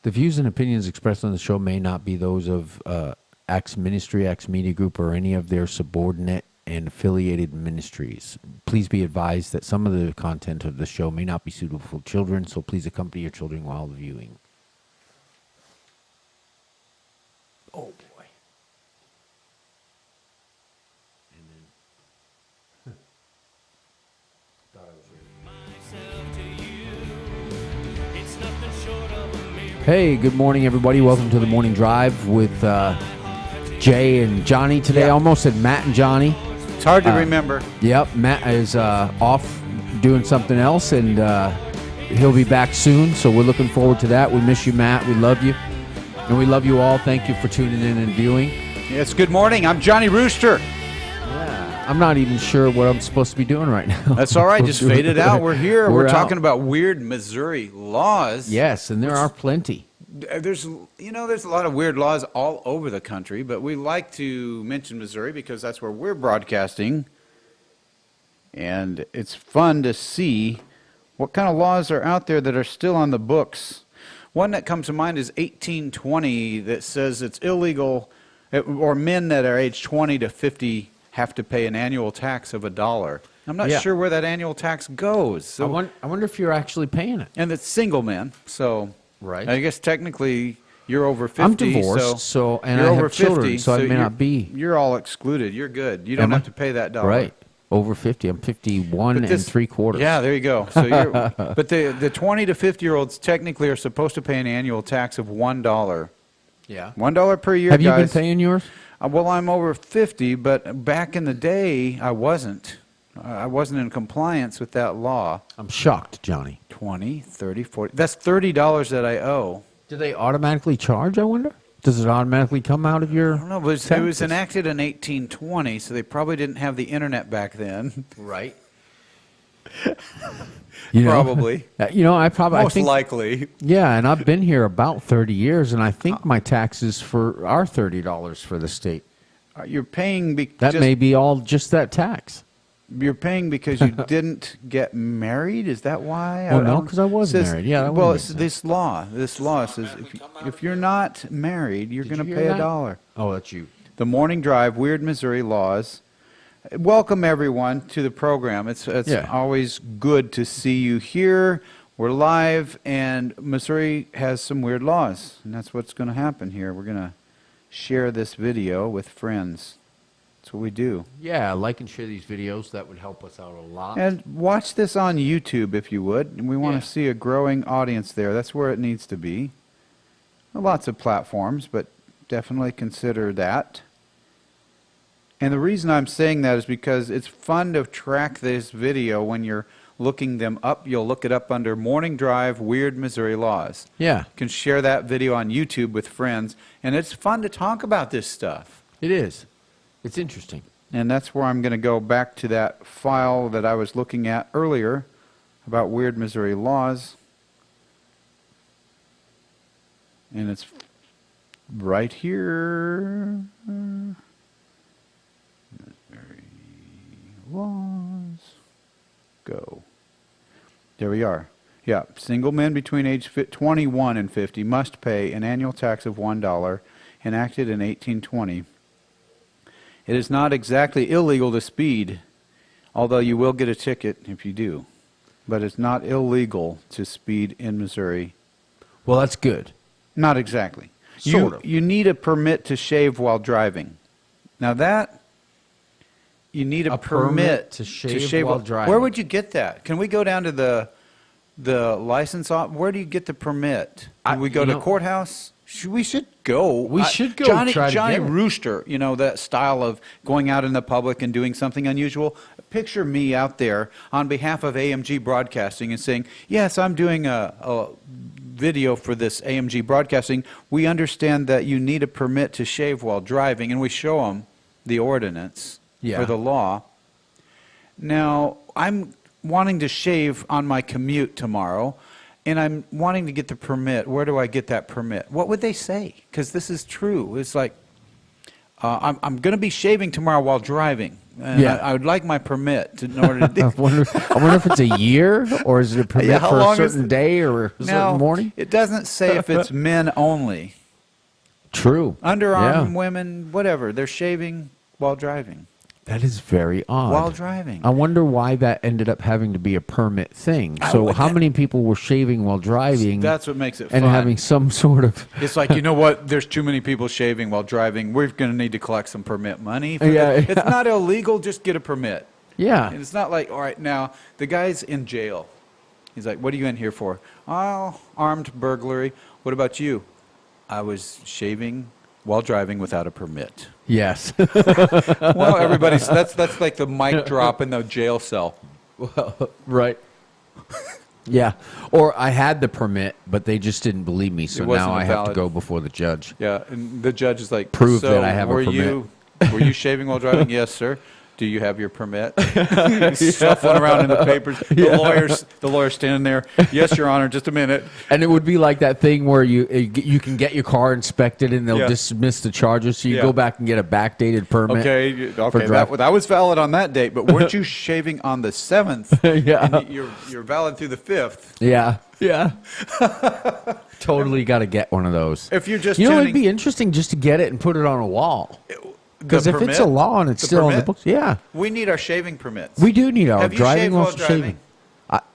The views and opinions expressed on the show may not be those of Acts Ministry, Acts Media Group, or any of their subordinate and affiliated ministries. Please be advised that some of the content of the show may not be suitable for children, so please accompany your children while viewing. Oh, boy. And then... Thought I was ready. Hey, good morning, everybody. Welcome to the Morning Drive with Jay and Johnny today. Yeah. I almost said Matt and Johnny. It's hard to remember. Yep, Matt is off doing something else, and he'll be back soon, so we're looking forward to that. We miss you, Matt. We love you, and we love you all. Thank you for tuning in and viewing. It's good morning. I'm Johnny Rooster. Yeah, I'm not even sure what I'm supposed to be doing right now. That's all right. Just fade it out. We're here. We're out. talking about weird Missouri laws. Yes, and there are plenty. There's a lot of weird laws all over the country, but we like to mention Missouri because that's where we're broadcasting. And it's fun to see what kind of laws are out there that are still on the books. One that comes to mind is 1820 that says it's illegal, or men that are age 20 to 50 have to pay an annual tax of $1. I'm not sure where that annual tax goes. So, I wonder if you're actually paying it. and it's single men, so Right. I guess technically you're over 50. I'm divorced, and you're I over have children, 50, so I may you're- not be. You're all excluded. You're good. You don't Am I? have to pay that dollar. Right. Over 50. I'm 51 But and this- 3/4. Yeah, there you go. So but the 20 to 50-year-olds technically are supposed to pay an annual tax of $1. Yeah. $1 per year, Have you been guys. paying yours? Well, I'm over 50, but back in the day, I wasn't. I wasn't in compliance with that law. I'm shocked, Johnny. 20, 30, 40. That's $30 that I owe. Do they automatically charge, I wonder? Does it automatically come out of your... I don't know, but it was taxes? enacted in 1820, so they probably didn't have the internet back then. Right. Probably. I think... Likely. Yeah, and I've been here about 30 years, and I think my taxes are $30 for the state. You're paying That may be all just that tax. You're paying because you didn't get married. Is that why? Well, no, because I was married. Yeah, that would well, make it's sense. this law. This law says if you're not married, you're going to you pay hear $1. Oh, that's you. The Morning Drive, Weird Missouri Laws. Welcome everyone to the program. It's always good to see you here. We're live, and Missouri has some weird laws, and that's what's going to happen here. We're going to share this video with friends. That's what we do. Yeah, like and share these videos. That would help us out a lot. And watch this on YouTube if you would. And we want to see a growing audience there. That's where it needs to be. Lots of platforms, but definitely consider that. And the reason I'm saying that is because it's fun to track this video when you're looking them up. You'll look it up under Morning Drive, Weird Missouri Laws. Yeah, You can share that video on YouTube with friends. And it's fun to talk about this stuff. it is. It's interesting. And that's where I'm going to go back to that file that I was looking at earlier about weird Missouri laws. And it's right here. Missouri laws. Go. There we are. Yeah, single men between age 21 and 50 must pay an annual tax of $1, enacted in 1820. It is not exactly illegal to speed, although you will get a ticket if you do. But it's not illegal to speed in Missouri. Well, that's good. Not exactly. Sort of. You need a permit to shave while driving. Now that, you need a permit to shave while driving. Where would you get that? Can we go down to the license office? Where do you get the permit? Do we go to courthouse? We should go. We should go Johnny try to get it. Rooster, that style of going out in the public and doing something unusual. Picture me out there on behalf of AMG Broadcasting and saying, yes, I'm doing a video for this AMG Broadcasting. We understand that you need a permit to shave while driving, and we show them the ordinance for the law. Now, I'm wanting to shave on my commute tomorrow, and I'm wanting to get the permit. Where do I get that permit? What would they say? Because this is true. It's like, I'm going to be shaving tomorrow while driving. And Yeah. I would like my permit in order to do. I wonder if it's a year or is it a permit Yeah, how for a long is certain day or a certain morning? It doesn't say if it's men only. True. Underarm Yeah. women, whatever. They're shaving while driving. That is very odd. While driving. I wonder why that ended up having to be a permit thing. So would- how many people were shaving while driving That's what makes it and fun. having some sort of It's like, you know what? There's too many people shaving while driving. We're going to need to collect some permit money. For Yeah, this. yeah. It's not illegal. Just get a permit. yeah. And it's not like, all right, now the guy's in jail. He's like, what are you in here for? Oh, armed burglary. What about you? I was shaving while driving without a permit. Yes. Well, everybody's that's like the mic drop in the jail cell. Right. Yeah. Or I had the permit, but they just didn't believe me, so It wasn't now I have to valid. go before the judge. Yeah, and the judge is like, Prove so that I have a were permit." Were you shaving while driving? Yes, sir. Do you have your permit? He's shuffling around in the papers. The lawyer's standing there. Yes, Your Honor. Just a minute. And it would be like that thing where you can get your car inspected and they'll Yeah. dismiss the charges, so you Yeah. go back and get a backdated permit. Okay, for okay. driving. That was valid on that date, but weren't you shaving on the 7th? Yeah. And you're valid through the 5th. Yeah. Yeah. Totally got to get one of those. If you're just You know, it'd tuning- be interesting just to get it and put it on a wall. Because The if it's permit? a law and it's The still in the permit? books, yeah. We need our shaving permits. We do need our Have you driving shaved while while driving?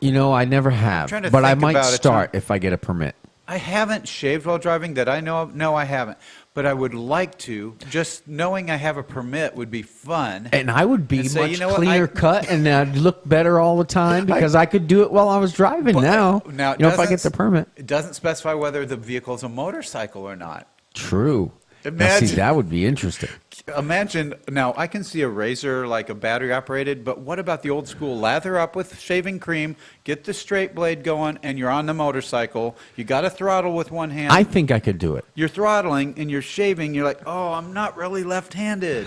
shaving. I never have, trying to but I think might about it, start Tom. if I get a permit. I haven't shaved while driving that I know of. No, I haven't. But I would like to. Just knowing I have a permit would be fun. And I would be And say, much you know what, cleaner I- cut, and I'd look better all the time because I could do it while I was driving. But- Now, now it you know, if I get doesn't- the permit. It doesn't specify whether the vehicle is a motorcycle or not. True. Now, Imagine- see, that would be interesting. Imagine, now I can see a razor like a battery operated, but what about the old school lather up with shaving cream, get the straight blade going, and you're on the motorcycle. You got to throttle with one hand. I think I could do it. You're throttling and you're shaving. You're like, oh, I'm not really left-handed.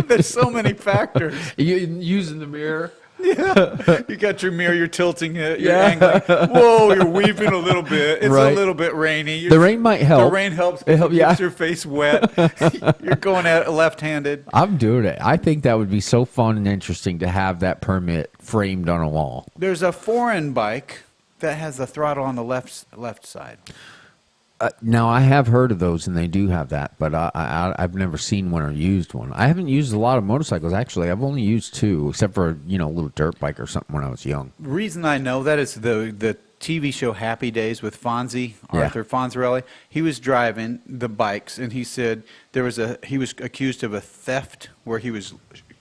There's so many factors. You using the mirror? Yeah. You got your mirror, you're tilting it, you're Yeah. angling. Whoa, you're weaving a little bit. It's Right. a little bit rainy. The rain might help. The rain helps. It help- yeah. Keeps your face wet. You're going at it left-handed. I'm doing it. I think that would be so fun and interesting to have that permit framed on a wall. There's a foreign bike that has the throttle on the left side. Now, I have heard of those, and they do have that, but I've never seen one or used one. I haven't used a lot of motorcycles, actually. I've only used two, except for, you know, a little dirt bike or something when I was young. Reason I know that is the TV show Happy Days with Fonzie, Yeah. Arthur Fonzarelli. He was driving the bikes, and he said he was accused of a theft where he was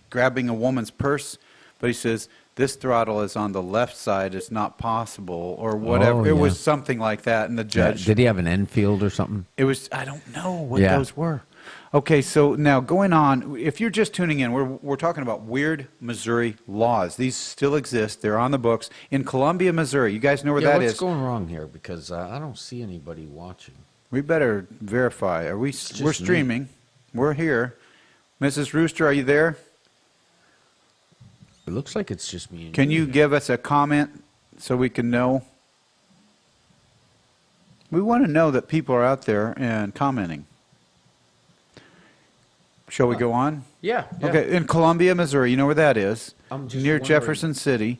grabbing a woman's purse, but he says this throttle is on the left side. It's not possible, or whatever. Oh, It yeah. was something like that, and the judge. Did he have an Enfield or something? It was, I don't know what Yeah. those were. Okay, so now going on, if you're just tuning in, we're talking about weird Missouri laws. These still exist. They're on the books. In Columbia, Missouri, you guys know where that what's is. going wrong here? Because I don't see anybody watching. We better verify. We're just streaming. We're here. Mrs. Rooster, are you there? It looks like it's just me and Can you give us a comment so we can know? We want to know that people are out there and commenting. Shall we go on? Yeah. Okay, in Columbia, Missouri, you know where that is? I'm just Near wondering. Jefferson City.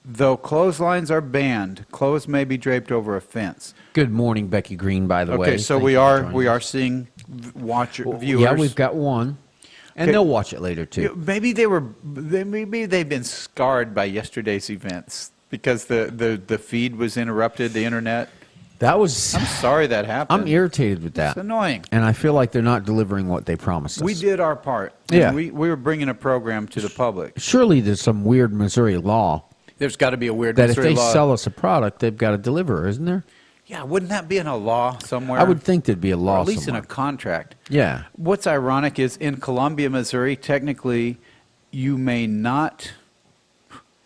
Though clotheslines are banned, clothes may be draped over a fence. Good morning, Becky Green, by the way. Okay, so Thank we you for are joining us. seeing viewers. Yeah, we've got one. And Okay. they'll watch it later, too. Maybe maybe they've been scarred by yesterday's events because the feed was interrupted, the internet. That was... I'm sorry that happened. I'm irritated with that. It's annoying. And I feel like they're not delivering what they promised us. We did our part. Yeah. And we were bringing a program to the public. Surely there's some weird Missouri law There's got to be a weird that Missouri if they law. sell us a product, they've got to deliver, isn't there? Yeah, wouldn't that be in a law somewhere? I would think there'd be a Or law at least somewhere. in a contract. Yeah. What's ironic is in Columbia, Missouri, technically, you may not.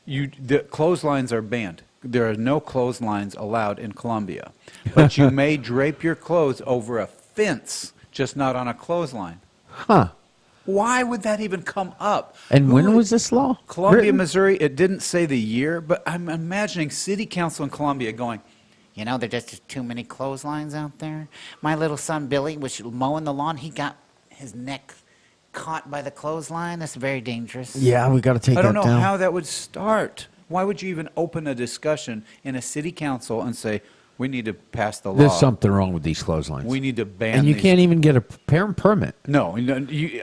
The clotheslines are banned. There are no clotheslines allowed in Columbia, but you may drape your clothes over a fence, just not on a clothesline. Huh. Why would that even come up? And when was this law? Columbia, written? Missouri? It didn't say the year, but I'm imagining City Council in Columbia going, You know, there's just too many clotheslines out there. My little son Billy was mowing the lawn. He got his neck caught by the clothesline. That's very dangerous. Yeah, we got to take I don't that know down. how that would start. Why would you even open a discussion in a city council and say, we need to pass the law? There's something wrong with these clotheslines. We need to ban and you these. can't even get a parent permit. No,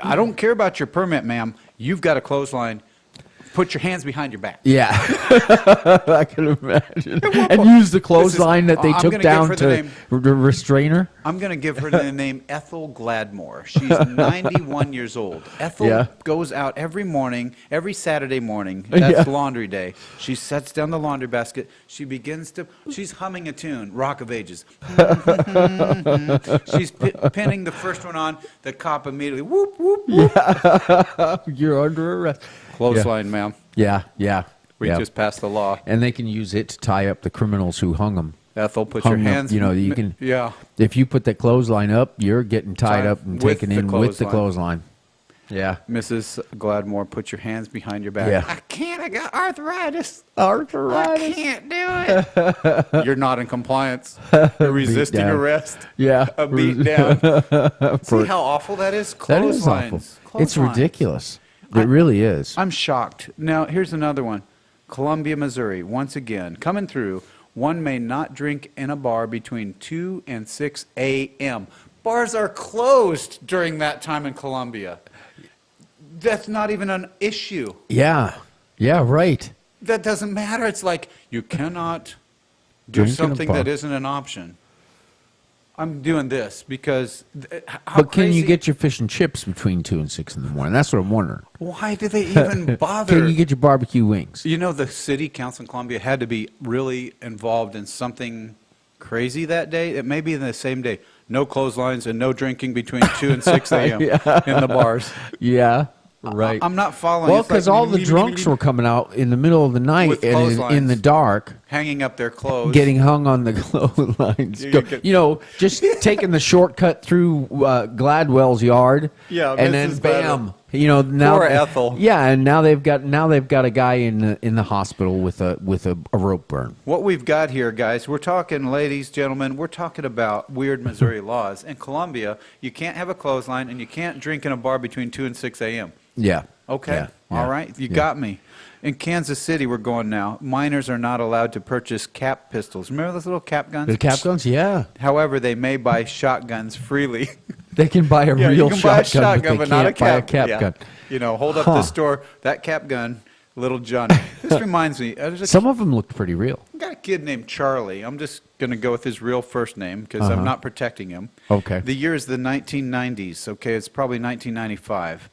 I don't care about your permit, ma'am. You've got a clothesline. Put your hands behind your back. Yeah, I can imagine. And use the clothesline that they I'm took gonna give down her the to name. restrain her. I'm going to give her the name Ethel Gladmore. She's 91 years old. Ethel Yeah. goes out every morning, every Saturday morning. Yeah. That's laundry day. She sets down the laundry basket. She's humming a tune, Rock of Ages. She's pinning the first one on. The cop immediately, whoop, whoop, whoop. You're under arrest. Clothesline, ma'am. Yeah, yeah. We yeah. just passed the law. And they can use it to tie up the criminals who hung them. Ethel, put your Hung them, hands. you know, you can. Yeah. If you put that clothesline up, you're getting tied Tied up and with taken the in with the clothesline. clothesline. Yeah. Mrs. Gladmore, put your hands behind your back. Yeah. I can't. I got arthritis. Arthritis. I can't do it. You're not in compliance. You're resisting down. arrest. Yeah. A beat down. See how awful that is? That is awful. Clotheslines. It's Clotheslines. ridiculous. It really is. I'm shocked. Now, here's another one. Columbia, Missouri, once again, coming through. One may not drink in a bar between 2 and 6 a.m. Bars are closed during that time in Columbia. That's not even an issue. Yeah. Yeah, right. That doesn't matter. It's like you cannot do Drink in a something that bar. isn't an option. I'm doing this because how But can you crazy- get your fish and chips between 2 and 6 in the morning? That's what I'm wondering. Why do they even bother? Can you get your barbecue wings? You know, the city council in Columbia had to be really involved in something crazy that day. It may be in the same day. No clotheslines and no drinking between 2 and 6 a.m. in the bars. Yeah, right. I'm not following. Well, It's like because all the drunks were coming out in the middle of the night With and in clotheslines. the dark, hanging up their clothes. getting hung on the clotheslines. You Go- get- You know, just taking the shortcut through Gladwell's yard. Yeah, and then Mrs. bam. You know now. Poor Ethel. Yeah, and now they've got a guy in the hospital with a rope burn. What we've got here, guys, we're talking, ladies, gentlemen, we're talking about weird Missouri laws. In Columbia, you can't have a clothesline and you can't drink in a bar between 2 and 6 a.m. Yeah. Okay. Yeah, yeah, All right. You yeah. got me. In Kansas City, we're going now. Minors are not allowed to purchase cap pistols. Remember those little cap guns? The cap guns, yeah. However, they may buy shotguns freely. They can buy a Yeah, real you can buy a shotgun, shotgun, but but not a can't buy a cap. cap Yeah. gun. You know, hold up Huh. the store. That cap gun, little Johnny. This reminds me. There's a Some of them look pretty real. I got a kid named Charlie. I'm just going to go with his real first name because Uh-huh. I'm not protecting him. Okay. The year is the 1990s. Okay, it's probably 1995.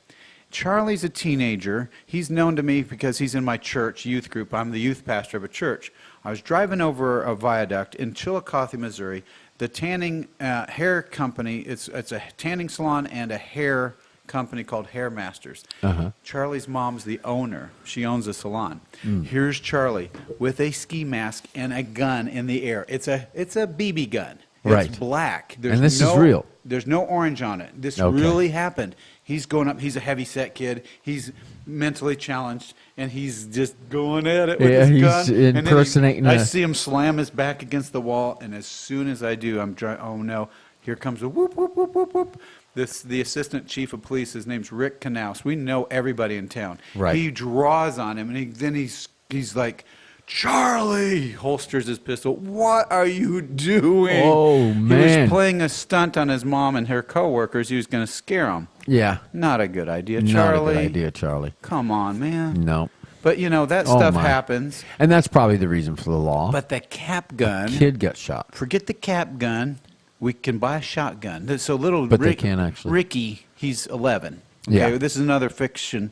Charlie's a teenager. He's known to me because he's in my church youth group. I'm the youth pastor of a church. I was driving over a viaduct in Chillicothe, Missouri. The tanning hair company, it's a tanning salon and a hair company called Hair Masters. Uh-huh. Charlie's mom's the owner. She owns a salon. Mm. Here's Charlie with a ski mask and a gun in the air. It's a BB gun. It's Right. black. And this is real. There's no orange on it. This Okay. really happened. He's going up. He's a heavy set kid. He's mentally challenged, and he's just going at it with Yeah, his he's gun. And then impersonating I a- see him slam his back against the wall, and as soon as I do, I'm driving. Oh no! Here comes a whoop whoop whoop whoop whoop. The assistant chief of police. His name's Rick Knaus. We know everybody in town. Right. He draws on him, and then he's like, Charlie, holsters his pistol. What are you doing? Oh, He man. was playing a stunt on his mom and her coworkers. He was going to scare them. Yeah. Not a good idea, Not Charlie. a good idea, Charlie. Come on, man. No. But you know that Oh, stuff my. happens. And that's probably the reason for the law. But the cap gun. Kid got shot. Forget the cap gun. We can buy a shotgun. So little But they can't actually. Ricky, he's 11. Okay, Yeah. this is another fiction.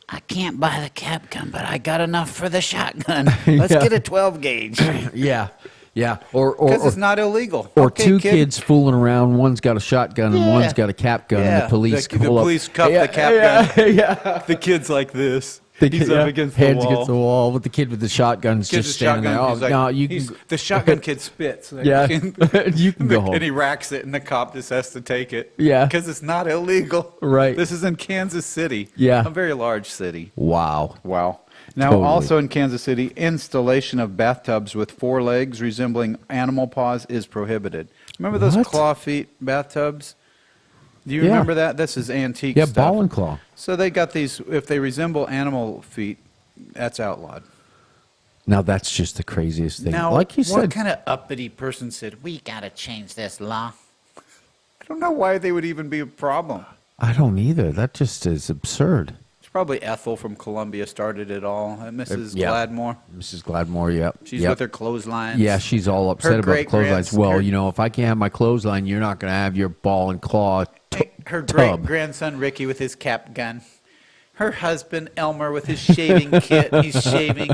I can't buy the cap gun, but I got enough for the shotgun. Let's Yeah. get a 12 gauge. Yeah. Yeah. Or Because it's not illegal. or Okay, two kid. kids fooling around. One's got a shotgun and Yeah. one's got a cap gun. And Yeah. the police The pull up. police cuff yeah, the cap gun. Yeah. The kid's like this. The He's kid- up yeah. against Heads the wall. against the wall with the kid with the shotgun's Kid's just a standing there. shotgun. Oh, He's like- no, you he's- can. the shotgun kid spits. Yeah. You can go home. And he racks it, and the cop just has to take it. Yeah. Because it's not illegal. Right. This is in Kansas City. Yeah. A very large city. Wow. Wow. Now, Totally. also in Kansas City, installation of bathtubs with 4 legs resembling animal paws is prohibited. Remember those What? claw feet bathtubs? Do you Yeah. remember that? This is antique Yeah, stuff. ball and claw. So they got these, if they resemble animal feet, that's outlawed. Now that's just the craziest thing. Now, Like you what said, kind of uppity person said, we got to change this law? I don't know why they would even be a problem. I don't either. That just is absurd. It's probably Ethel from Columbia started it all, and Mrs. Yeah. Gladmore. Mrs. Gladmore, yep. She's yep. with her clotheslines. Yeah, she's all upset about the great-grands- clotheslines. Well, her- you know, if I can't have my clothesline, you're not going to have your ball and claw Her tub. great-grandson Ricky with his cap gun. Her husband Elmer with his shaving kit. He's shaving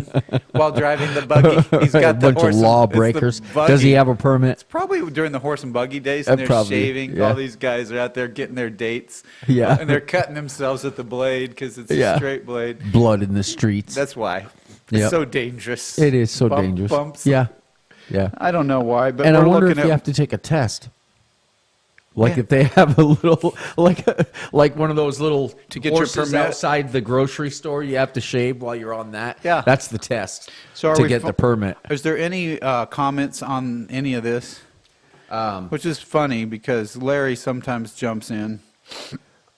while driving the buggy. He's got a the bunch horse of and- lawbreakers. it's the Does he buggy. have a permit? It's probably during the horse and buggy days, and they're Probably, shaving. yeah. All these guys are out there getting their dates. Yeah. And they're cutting themselves at the blade because it's Yeah. a straight blade. Blood in the streets. That's why. Yep. It's so dangerous. It is so Bump- dangerous. Bumps. Yeah, yeah. I don't know why, but And I we're wonder looking if you at. have to take a test. Like Yeah. if they have a little, like one of those little To get your horses permit? outside the grocery store, you have to shave while you're on that. Yeah. That's the test So are to we get fu- the permit. Is there any comments on any of this? Which is funny because Larry sometimes jumps in.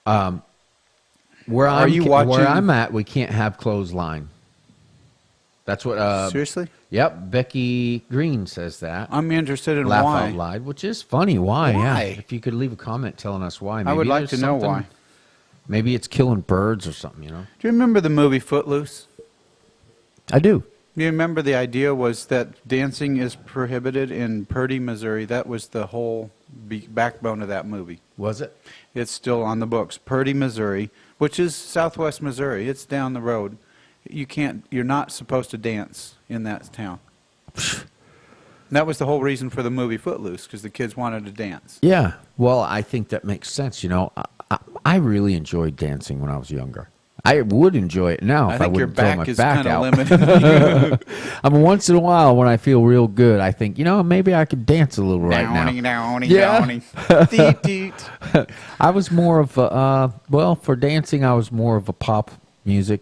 Where Are I'm, you Where watching- I'm at, we can't have clothesline. That's what. Seriously? Yep, Becky Green says that. I'm interested in Laugh why. out loud, which is funny. Why? Why? Yeah. If you could leave a comment telling us why, maybe I would like there's to know something- why. Maybe it's killing birds or something. You know. Do you remember the movie Footloose? I do. You remember the idea was that dancing is prohibited in Purdy, Missouri. That was the whole backbone of that movie. Was it? It's still on the books. Purdy, Missouri, which is southwest Missouri. It's down the road. You're not supposed to dance in that town. That was the whole reason for the movie Footloose, because the kids wanted to dance. Yeah. Well, I think that makes sense. You know, I really enjoyed dancing when I was younger. I would enjoy it now I if I think your wouldn't throw my back is back kind of out. limited. I mean, once in a while when I feel real good, I think, you know, maybe I could dance a little right Downy, now. downy, Yeah. downy. Deet, deet. I was more of a, well, for dancing, I was more of a pop music.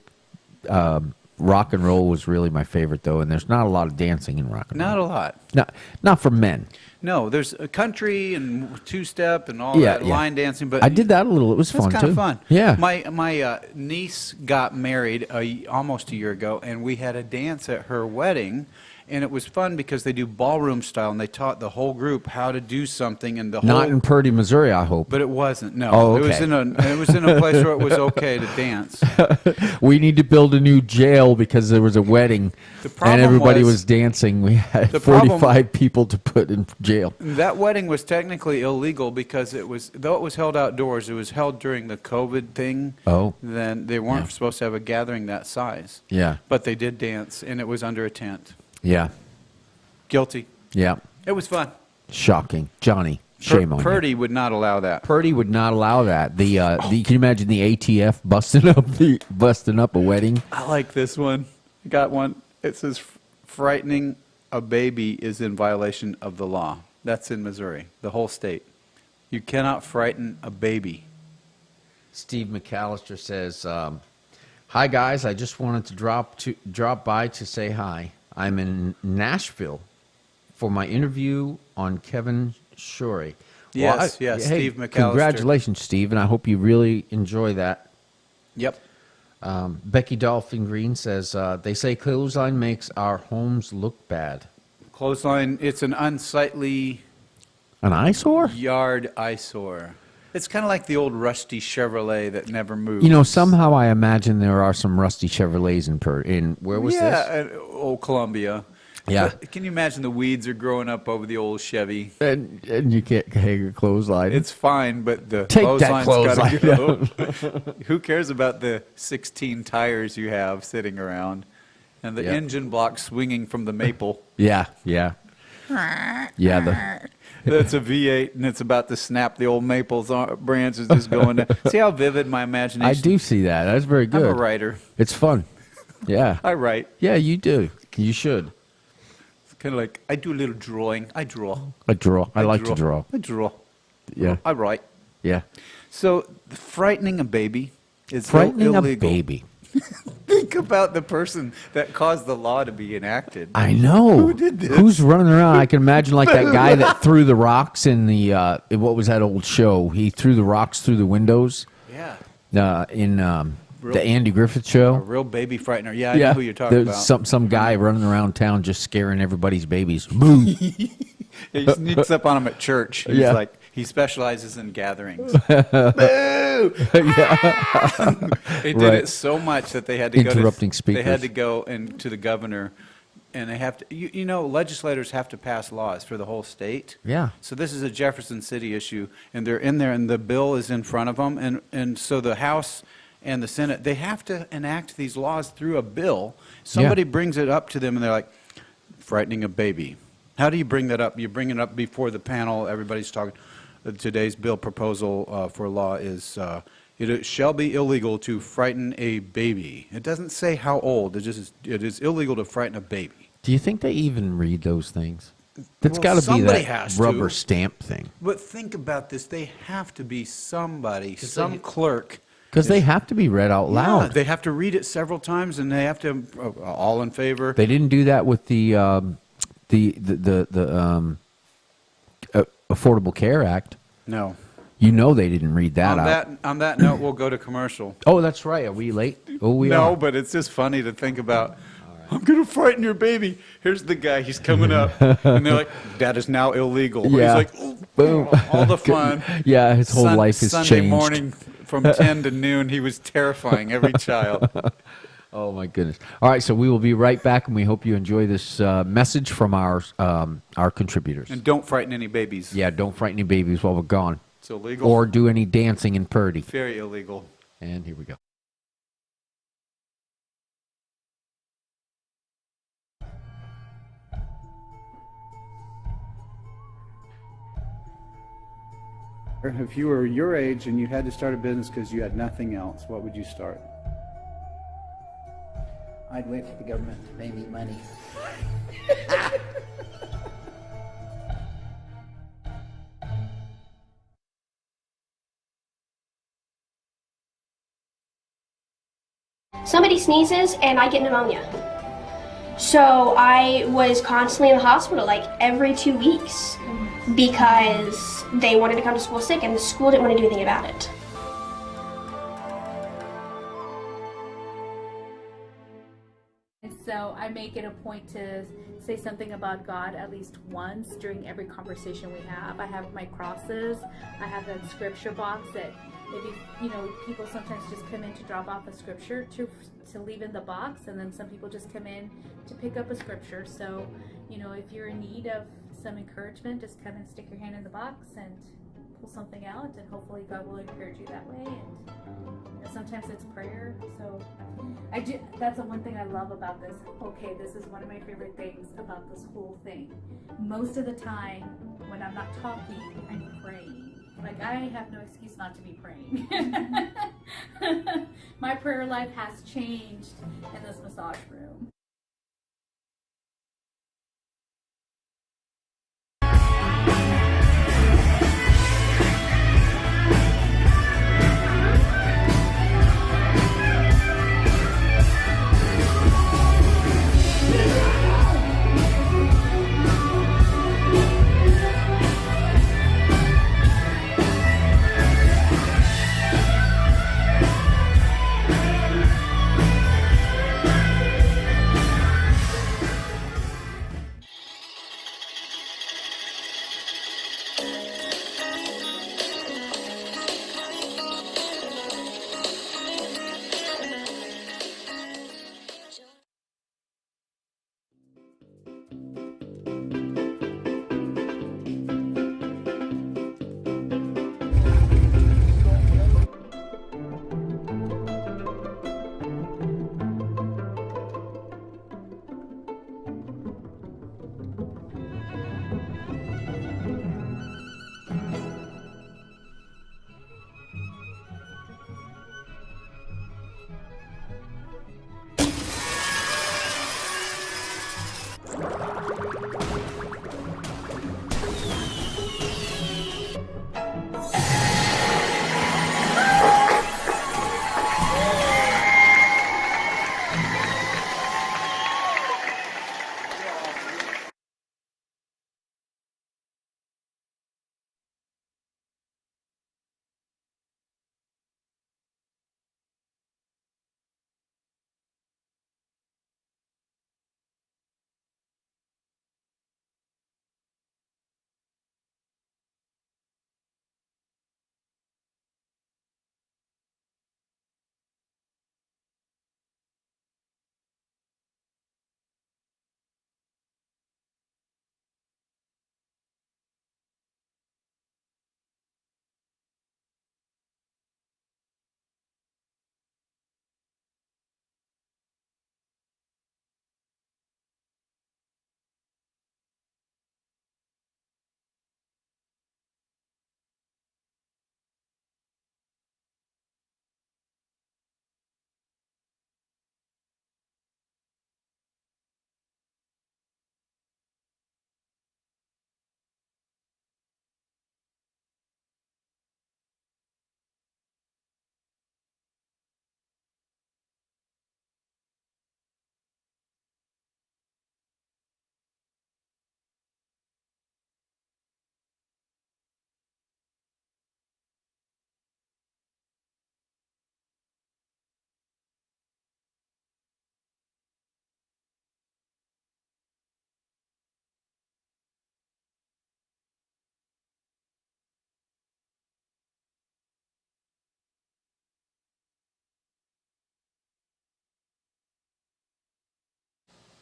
Rock and roll was really my favorite, though, and there's not a lot of dancing in rock and Not roll. a lot. Not for men. No, there's a country and two-step and all Yeah, that yeah. line dancing, but I did that a little. It was that's fun, kind too. of fun. Yeah. My niece got married almost a year ago, and we had a dance at her wedding, and it was fun because they do ballroom style, and they taught the whole group how to do something, and the Not whole. in Purdy, Missouri, I hope. But it wasn't. No, Oh, it was okay. it was in a place where it was okay to dance. We need to build a new jail because there was a wedding The problem and everybody was- was dancing. We had The problem- 45 people to put in jail. That wedding was technically illegal because though it was held outdoors, it was held during the COVID thing. Oh. Then they weren't Yeah. supposed to have a gathering that size. Yeah. But they did dance, and it was under a tent. Yeah. Guilty. Yeah. It was fun. Shocking. Johnny, shame on you. Purdy would not allow that. Purdy would not allow that. The can you imagine the ATF busting up a wedding? I like this one. I got one. It says, frightening a baby is in violation of the law. That's in Missouri, the whole state. You cannot frighten a baby. Steve McAllister says, "Hi guys, I just wanted to drop by to say hi. I'm in Nashville for my interview on Kevin Shorey." Yes, hey, Steve McAllister. Congratulations, Steve, and I hope you really enjoy that. Yep. Becky Dolphin Green says, "They say clothesline makes our homes look bad." Clothesline, it's an unsightly An eyesore? yard eyesore. It's kind of like the old rusty Chevrolet that never moves. You know, somehow I imagine there are some rusty Chevrolets in where was yeah, this? at Old Columbia. Yeah. But can you imagine the weeds are growing up over the old Chevy? And you can't hang a clothesline. It's fine, but the Take that clothesline's gotta clothesline go. Who cares about the 16 tires you have sitting around and the Yep. engine block swinging from the maple? Yeah. Yeah. That's a V8, and it's about to snap. The old maple's branch is just going down. See how vivid my imagination. I do see that. That's very I'm good. a writer. It's fun. Yeah. I write. Yeah, you do. You should. It's kind of like I do a little drawing. I draw. I draw. I like to draw. I draw. Yeah. I write. Yeah. So frightening a baby is Frightening illegal. a baby. think about the person that caused the law to be enacted. I know. Who did this? Who's running around? I can imagine like that guy that threw the rocks in the what was that old show? He threw the rocks through the windows. Yeah. In the Andy Griffith Show. A real baby frightener. Yeah, I know who you're talking There's about. some guy running around town just scaring everybody's babies. Boo! He sneaks up on him at church. He's Yeah. like, he specializes in gatherings. Boo! They did Right. it so much that they had to Interrupting go to, speakers. They had to go to the governor, and they have to. You know, legislators have to pass laws for the whole state. Yeah. So this is a Jefferson City issue, and they're in there, and the bill is in front of them, and so the House and the Senate, they have to enact these laws through a bill. Somebody brings it up to them, and they're like, frightening a baby. How do you bring that up? You bring it up before the panel. Everybody's talking. Today's bill proposal for law is it shall be illegal to frighten a baby. It doesn't say how old. It is illegal to frighten a baby. Do you think they even read those things? That's Well, got to be somebody that has to. rubber stamp thing. But think about this. They have to be somebody, some clerk. Because they have to be read out Yeah, loud. they have to read it several times, and they have to all in favor. They didn't do that with the Affordable Care Act. No. You know they didn't read that out. On that note, we'll go to commercial. Oh, that's right. Are we late? Oh, we No, are. but it's just funny to think about. I'm going to frighten your baby. Here's the guy. He's coming up. And they're like, that is now illegal. Yeah. He's like, oh, Boom. all the fun. Yeah, his whole life has Sunday changed. morning from 10 to noon, he was terrifying every child. Oh my goodness! All right, so we will be right back, and we hope you enjoy this message from our contributors. And don't frighten any babies. Yeah, don't frighten any babies while we're gone, It's illegal. or do any dancing in Purdy. Very illegal. And here we go. If you were your age and you had to start a business because you had nothing else, what would you start? I'd wait for the government to pay me money. Somebody sneezes and I get pneumonia. So I was constantly in the hospital, like every 2 weeks, because they wanted to come to school sick and the school didn't want to do anything about it. And so I make it a point to say something about God at least once during every conversation we have. I have my crosses. I have that scripture box that maybe, people sometimes just come in to drop off a scripture to leave in the box, and then some people just come in to pick up a scripture. So, if you're in need of some encouragement, just come and stick your hand in the box and pull something out, and hopefully God will encourage you that way. And sometimes it's prayer. So that's the one thing I love about this. Okay, this is one of my favorite things about this whole thing. Most of the time when I'm not talking, I'm praying. Like, I have no excuse not to be praying. My prayer life has changed in this massage room.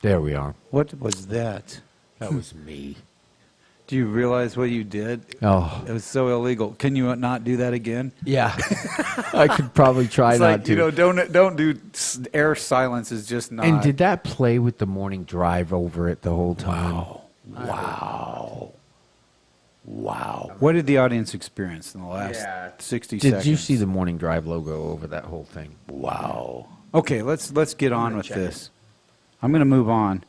There we are. What was that? That was me. Do you realize what you did? Oh, It was so illegal. Can you not do that again? yeah. I could probably try It's not like, to. you know, don't do air silence is just not. And did that play with the morning drive over it the whole time? Wow. What did the audience experience in the last 60 seconds? Did you see the morning drive logo over that whole thing? Wow. Okay, let's get on with this. I'm going to move on.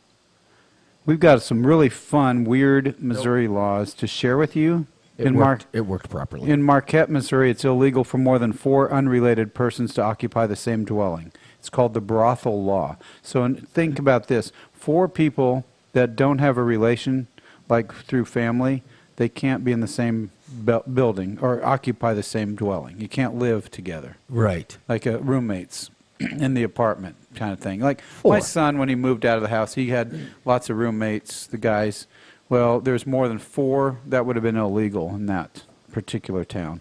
We've got some really fun, weird Missouri laws to share with you. It worked properly. In Marquette, Missouri, it's illegal for more than 4 unrelated persons to occupy the same dwelling. It's called the brothel law. So think about this. 4 people that don't have a relation, like through family, they can't be in the same building or occupy the same dwelling. You can't live together, Right. like roommates in the apartment kind of thing. Like 4. my son, when he moved out of the house, he had lots of roommates, the guys. Well, there's more than 4. That would have been illegal in that particular town.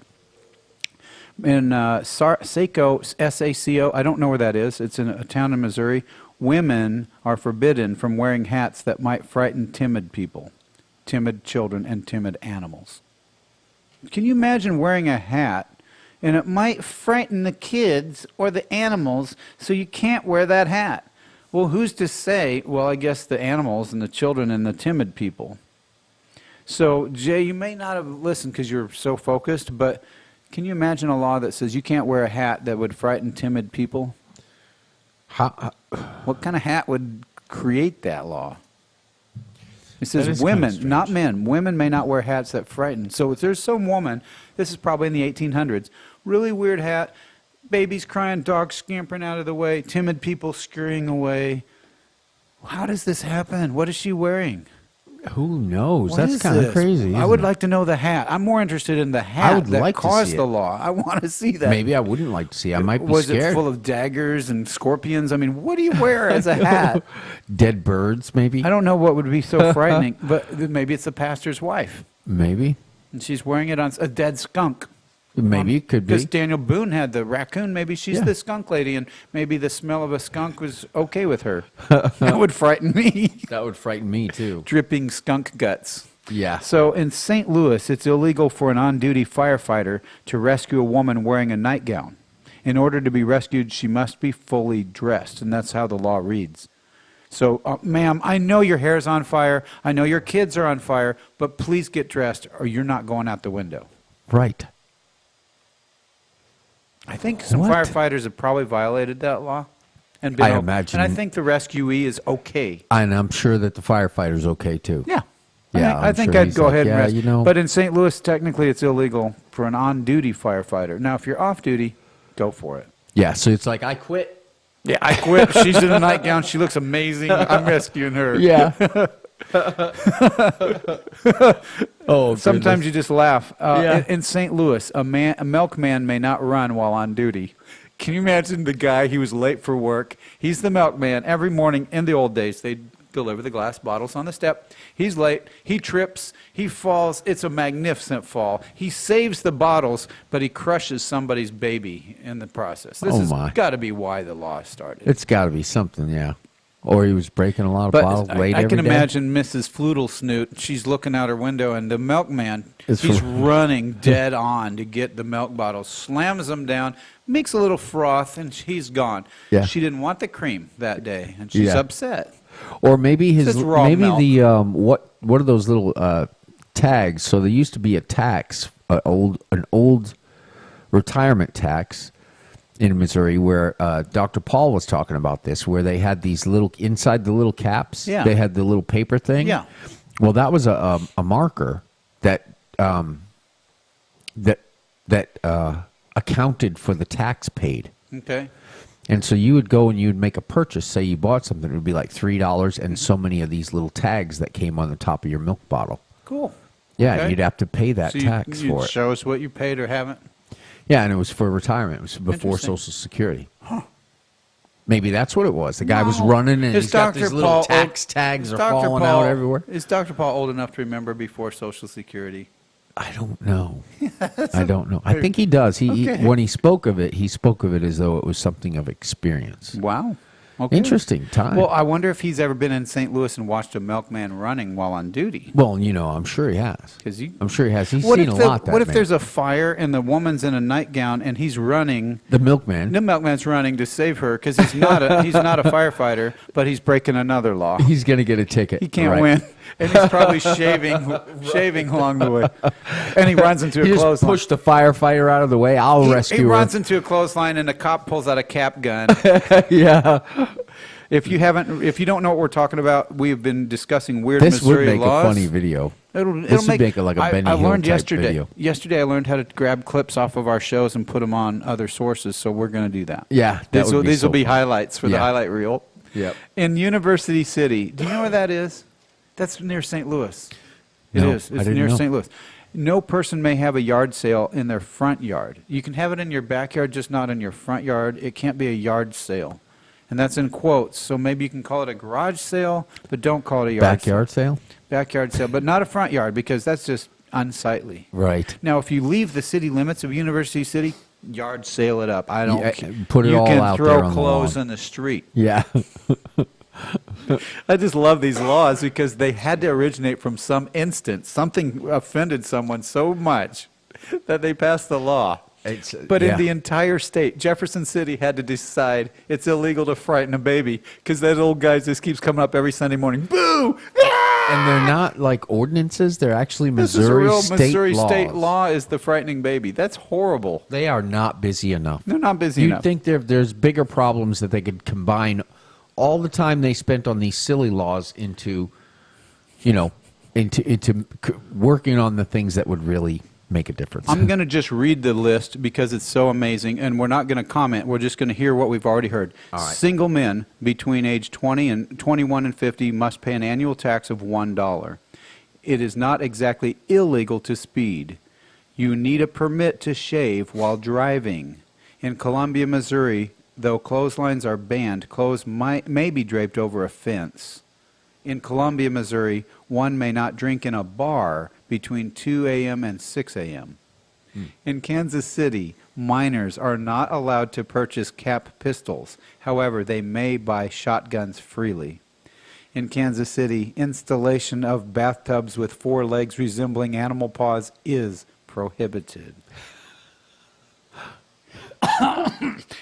In Saco, S-A-C-O, I don't know where that is. It's in a town in Missouri. Women are forbidden from wearing hats that might frighten timid people, timid children, and timid animals. Can you imagine wearing a hat and it might frighten the kids or the animals, so you can't wear that hat? Well, who's to say? Well, I guess the animals and the children and the timid people. So, Jay, you may not have listened because you're so focused, but can you imagine a law that says you can't wear a hat that would frighten timid people? What kind of hat would create that law? It That is says kinda women, strange. not men. Women may not wear hats that frighten. So if there's some woman, this is probably in the 1800s, really weird hat, babies crying, dogs scampering out of the way, timid people scurrying away. How does this happen? What is she wearing? Who knows? What That's is kind of this? crazy. I would isn't it? like to know the hat. I'm more interested in the hat would that like to caused see the it. law. I want to see that. Maybe I wouldn't like to see. I might be Was scared. it full of daggers and scorpions? I mean, what do you wear as a hat? Dead birds, maybe? I don't know what would be so frightening, but maybe it's the pastor's wife, Maybe. and she's wearing it on a dead skunk. Maybe it could be. Because Daniel Boone had the raccoon. Maybe she's Yeah. the skunk lady, and maybe the smell of a skunk was okay with her. That would frighten me. That would frighten me, too. Dripping skunk guts. Yeah. So in St. Louis, it's illegal for an on-duty firefighter to rescue a woman wearing a nightgown. In order to be rescued, she must be fully dressed, and that's how the law reads. So, ma'am, I know your hair's on fire. I know your kids are on fire, but please get dressed or you're not going out the window. Right. I think some What? firefighters have probably violated that law. And I imagine. And I think the rescuee is okay. And I'm sure that the firefighter's okay, too. Yeah. Yeah, I I'm think sure I'd he's go like, ahead and yeah, rest. you know. But in St. Louis, technically, it's illegal for an on-duty firefighter. Now, if you're off-duty, go for it. Yeah, so it's like, I quit. Yeah, I quit. She's in a nightgown. She looks amazing. I'm rescuing her. Yeah. Oh, Sometimes you just laugh. Yeah. In St. Louis, a milkman may not run while on duty. Can you imagine the guy? He was late for work. He's the milkman. Every morning in the old days, they'd deliver the glass bottles on the step. He's late. He trips. He falls. It's a magnificent fall. He saves the bottles, but he crushes somebody's baby in the process. This Oh, has my. got to be why the law started. It's got to be something, yeah. Or he was breaking a lot of bottles But late I can every day. imagine Mrs. Floodle Snoot. She's looking out her window, and the milkman, Is he's for- running dead on to get the milk bottles, slams them down, makes a little froth, and he's gone. Yeah. She didn't want the cream that day, and she's Yeah. upset. Or maybe his It's raw maybe milk. the what are those little tags? So there used to be a tax, an old retirement tax in Missouri where Dr. Paul was talking about this, where they had these little inside the little caps. Yeah. They had the little paper thing. Yeah. Well, that was a marker that accounted for the tax paid. Okay. And so you would go and you would make a purchase. Say you bought something, it would be like $3 and so many of these little tags that came on the top of your milk bottle. Cool. Yeah, Okay. and you'd have to pay that So tax you for it. show us what you paid or haven't. Yeah, and it was for retirement. It was before Interesting. Social Security. Maybe that's what it was. The guy was running and Is he's got Dr. these little Paul tax old- tags is are Dr. falling Paul- out everywhere. Is Dr. Paul old enough to remember before Social Security? I don't know. I don't know. I think he does. He Okay. when he spoke of it as though it was something of experience. Wow. Okay. Interesting time. Well, I wonder if he's ever been in St. Louis and watched a milkman running while on duty. Well, I'm sure he has. 'Cause I'm sure he has. He's What seen if a lot. what if there's a fire and the woman's in a nightgown and he's running? the milkman? The milkman's running to save her because he's not a firefighter, but he's breaking another law. He's gonna get a ticket. He can't right. win, and he's probably shaving along the way. And he runs into a You just clothesline. push the firefighter out of the way. I'll rescue He her. runs into a clothesline, and the cop pulls out a cap gun. Yeah. If you don't know what we're talking about, we have been discussing weird This Missouri would make laws. a funny video. It'll This would make it like a Benny I Hill learned type yesterday. video. Yesterday, I learned how to grab clips off of our shows and put them on other sources. So we're going to do that. Yeah, that would be These so will be fun. highlights for the Yeah. highlight reel. Yep. In University City, do you know where that is? That's near St. Louis. No, It is. I It's didn't near know. St. Louis. No person may have a yard sale in their front yard. You can have it in your backyard, just not in your front yard. It can't be a yard sale. And that's in quotes. So maybe you can call it a garage sale, but don't call it a yard Backyard sale. sale. Backyard sale, but not a front yard because that's just unsightly. Right. Now, if you leave the city limits of University City, yard sale it up. I don't Yeah, care. put it you all can out throw there on the clothes lawn. in the street. Yeah. I just love these laws because they had to originate from some instance. Something offended someone so much that they passed the law. But yeah. in the entire state, Jefferson City had to decide it's illegal to frighten a baby because that old guy just keeps coming up every Sunday morning. Boo! And they're not like ordinances. They're actually This is a Missouri real state Missouri laws. state law is the frightening baby. That's horrible. They are not busy enough. They're not busy You'd enough. think there's bigger problems that they could combine all the time they spent on these silly laws into working on the things that would really make a difference. I'm going to just read the list because it's so amazing, and we're not going to comment. We're just going to hear what we've already heard. All right. Single men between age 21 and 50 must pay an annual tax of $1. It is not exactly illegal to speed. You need a permit to shave while driving. In Columbia, Missouri, though clotheslines are banned, clothes may be draped over a fence. In Columbia, Missouri, one may not drink in a bar between 2 a.m. and 6 a.m. In Kansas City, minors are not allowed to purchase cap pistols. However, they may buy shotguns freely. In Kansas City, installation of bathtubs with 4 legs resembling animal paws is prohibited.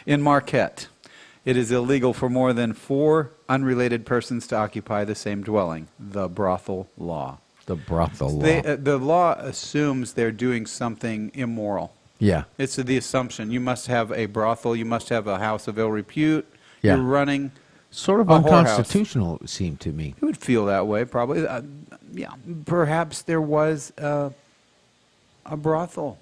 In Marquette, it is illegal for more than 4 unrelated persons to occupy the same dwelling, the brothel law. the brothel law. The law assumes they're doing something immoral. Yeah. It's the assumption. You must have a brothel. You must have a house of ill repute. Yeah. You're running. Sort of A whorehouse. unconstitutional, it would seem to me. You would feel that way, probably. Yeah. Perhaps there was a brothel.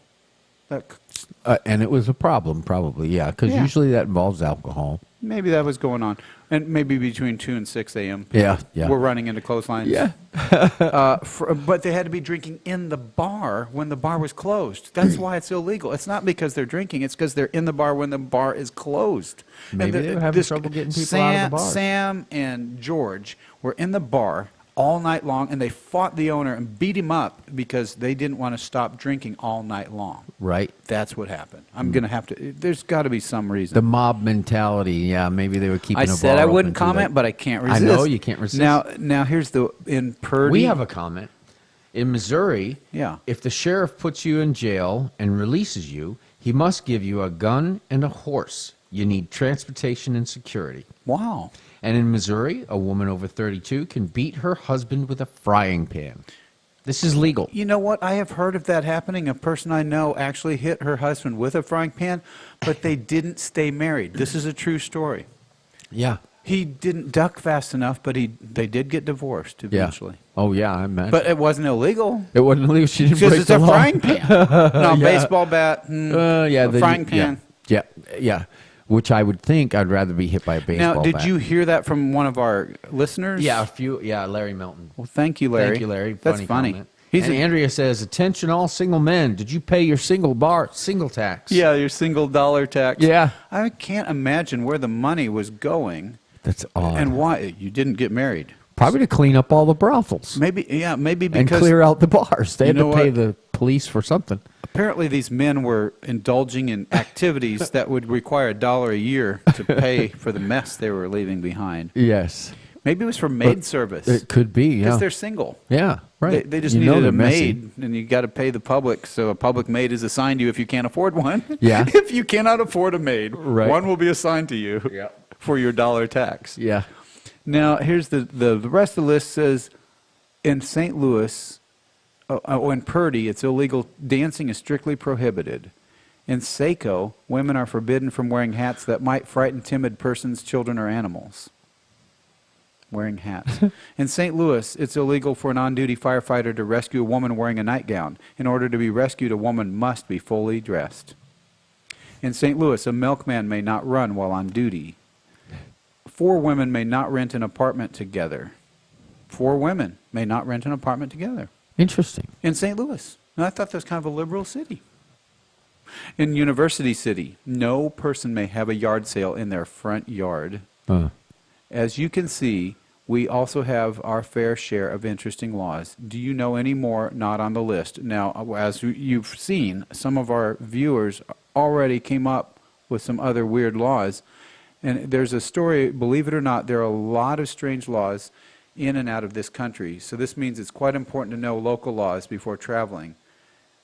And it was a problem, probably, yeah, because Yeah. usually that involves alcohol. Maybe that was going on. And maybe between 2 and 6 a.m. Yeah, yeah. We're running into clotheslines. Yeah. But they had to be drinking in the bar when the bar was closed. That's why it's illegal. It's not because they're drinking. It's because they're in the bar when the bar is closed. Maybe they were having trouble getting people out of the bar. Sam and George were in the bar all night long, and they fought the owner and beat him up because they didn't want to stop drinking all night long. Right. That's what happened. I'm going to have to. There's got to be some reason. The mob mentality, yeah, maybe they were keeping I a bar said I open wouldn't too late. comment, but I can't I resist. know, you can't resist. Now here's in Purdy. We have a comment. In Missouri, Yeah. if the sheriff puts you in jail and releases you, he must give you a gun and a horse. You need transportation and security. Wow. And in Missouri, a woman over 32 can beat her husband with a frying pan. This is legal. You know what? I have heard of that happening. A person I know actually hit her husband with a frying pan, but they didn't stay married. This is a true story. Yeah. He didn't duck fast enough, but they did get divorced Yeah. eventually. Oh, yeah, I imagine. But it wasn't illegal. it wasn't illegal. She didn't Because break it's the a law. frying pan. No, Yeah. baseball bat. Yeah, a frying pan. Yeah, yeah. Which I would think I'd rather be hit by a baseball Now, did bat. you hear that from one of our listeners? Yeah, a few. Yeah, Larry Melton. Well, thank you, Larry. Thank you, Larry. That's funny. Comment. He's And a- Andrea says, "Attention, all single men. Did you pay your single tax?" Yeah, your single dollar tax. Yeah. I can't imagine where the money was going That's odd. and why you didn't get married. Probably to clean up all the brothels Maybe and because clear out the bars. They had You know to pay what? the police for something. apparently these men were indulging in activities that would require $1 a year to pay for the mess they were leaving behind. Yes. Maybe it was for maid service. It could be, Because yeah. they're single. Yeah, right. They just You know needed they're a messy. maid, and you got to pay the public. So a public maid is assigned to you if you can't afford one. Yeah. If you cannot afford a maid, Right. one will be assigned to you for your dollar tax. Yeah. Now, here's the rest of the list says, in St. Louis, in Purdy, it's illegal. Dancing is strictly prohibited. In Saco, women are forbidden from wearing hats that might frighten timid persons, children, or animals. Wearing hats. In St. Louis, it's illegal for an on-duty firefighter to rescue a woman wearing a nightgown. In order to be rescued, a woman must be fully dressed. In St. Louis, a milkman may not run while on duty. 4 women may not rent an apartment together. 4 women may not rent an apartment together. Interesting. In St. Louis. And I thought that was kind of a liberal city. In University City, no person may have a yard sale in their front yard. As you can see, we also have our fair share of interesting laws. Do you know any more not on the list? Now, as you've seen, some of our viewers already came up with some other weird laws. And there's a story, believe it or not, there are a lot of strange laws in and out of this country. So this means it's quite important to know local laws before traveling.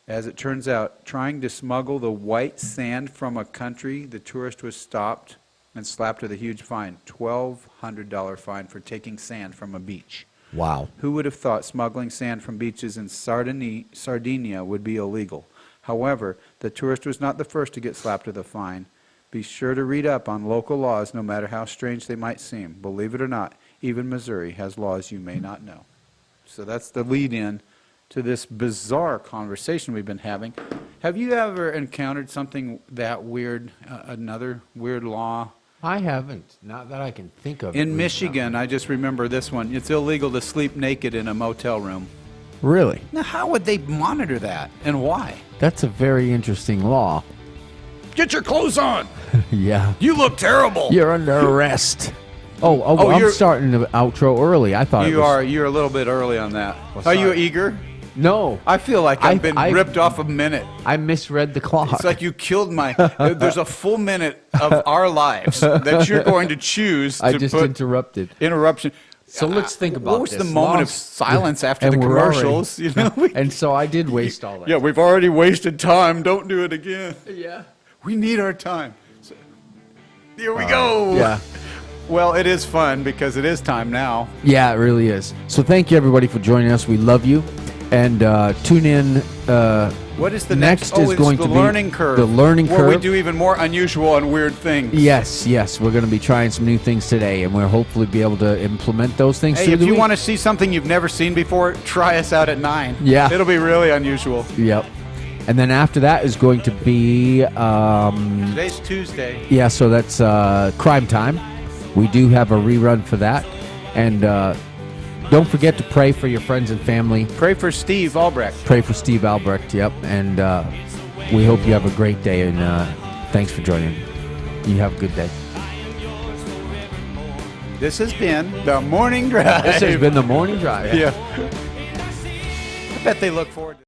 As it turns out, trying to smuggle the white sand from a country, the tourist was stopped and slapped with a huge fine, $1,200 fine for taking sand from a beach. Wow. Who would have thought smuggling sand from beaches in Sardinia would be illegal? However, the tourist was not the first to get slapped with a fine. Be sure to read up on local laws, no matter how strange they might seem. Believe it or not, even Missouri has laws you may not know. So that's the lead-in to this bizarre conversation we've been having. Have you ever encountered something that weird, another weird law? I haven't. Not that I can think of. In Michigan, I just remember this one. It's illegal to sleep naked in a motel room. Really? Now, how would they monitor that, and why? That's a very interesting law. Get your clothes on! Yeah. You look terrible! You're under arrest. Oh, I'm you're- starting the outro early. I thought You're a little bit early on that. Are you sorry. eager? No. I feel like I've been ripped off a minute. I misread the clock. It's like you killed my... There's a full minute of our lives that you're going to choose to I just put interrupted. interruption. So let's think about What was this. the moment of Laws- silence after And the we're already- commercials? You know? And so I did waste all that. Yeah, we've already wasted time. Don't do it again. Yeah. We need our time. So, here we go. Yeah. Well, it is fun because it is time now. Yeah, it really is. So thank you everybody for joining us. We love you. And tune in. What is the Next next? is it's going the to be learning curve. the learning where we curve. do even more unusual and weird things. Yes, we're going to be trying some new things today, and we'll hopefully be able to implement those things. Hey, through if the you week. want to see something you've never seen before, try us out at 9. Yeah. It'll be really unusual. Yep. And then after that is going to be Today's Tuesday. yeah, so that's Crime Time. We do have a rerun for that, and don't forget to pray for your friends and family. Pray for Steve Albrecht. Pray for Steve Albrecht. Yep, and we hope you have a great day. And thanks for joining. You have a good day. This has been the Morning Drive. This has been the Morning Drive. Yeah. I bet they look forward to